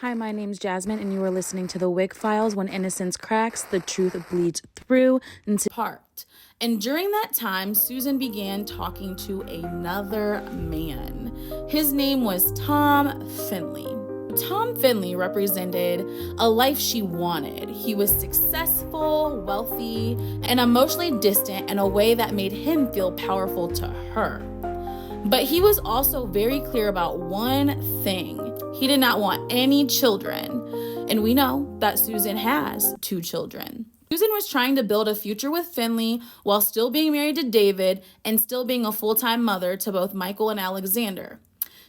Hi, my name's Jasmine, and you are listening to The Wick Files. When innocence cracks, the truth bleeds through into part. And during that time, Susan began talking to another man. His name was Tom Finley. Tom Finley represented a life she wanted. He was successful, wealthy, and emotionally distant in a way that made him feel powerful to her. But he was also very clear about one thing. He did not want any children. And we know that Susan has 2 children. Susan was trying to build a future with Finley while still being married to David and still being a full-time mother to both Michael and Alexander.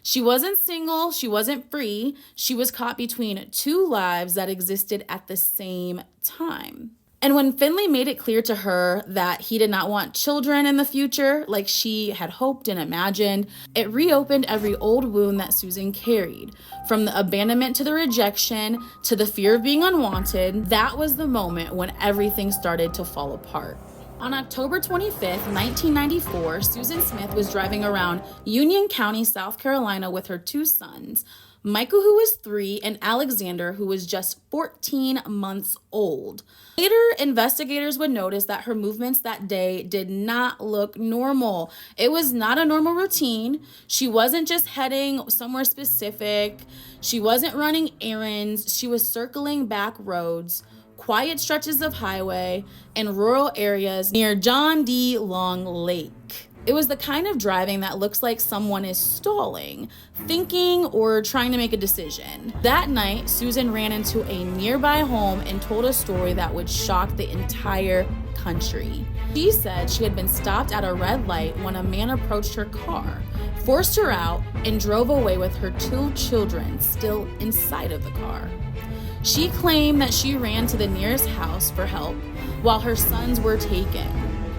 She wasn't single, she wasn't free. She was caught between 2 lives that existed at the same time. And when Finley made it clear to her that he did not want children in the future like she had hoped and imagined, it reopened every old wound that Susan carried. From the abandonment to the rejection to the fear of being unwanted, that was the moment when everything started to fall apart. On October 25th, 1994, Susan Smith was driving around Union County, South Carolina with her 2 sons, Michael, who was 3, and Alexander, who was just 14 months old. Later, investigators would notice that her movements that day did not look normal. It was not a normal routine. She wasn't just heading somewhere specific. She wasn't running errands. She was circling back roads, quiet stretches of highway, and rural areas near John D. Long Lake. It was the kind of driving that looks like someone is stalling, thinking, or trying to make a decision. That night, Susan ran into a nearby home and told a story that would shock the entire country. She said she had been stopped at a red light when a man approached her car, forced her out, and drove away with her 2 children still inside of the car. She claimed that she ran to the nearest house for help while her sons were taken.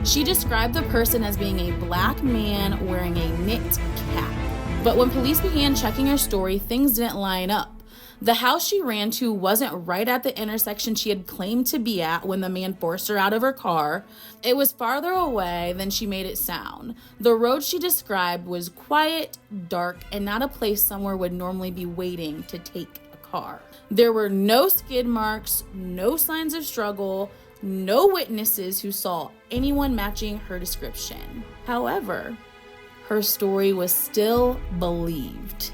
She described the person as being a black man wearing a knit cap. But when police began checking her story, things didn't line up. The house she ran to wasn't right at the intersection she had claimed to be at when the man forced her out of her car. It was farther away than she made it sound. The road she described was quiet, dark, and not a place someone would normally be waiting to take a car. There were no skid marks, no signs of struggle, no witnesses who saw anyone matching her description. However, her story was still believed.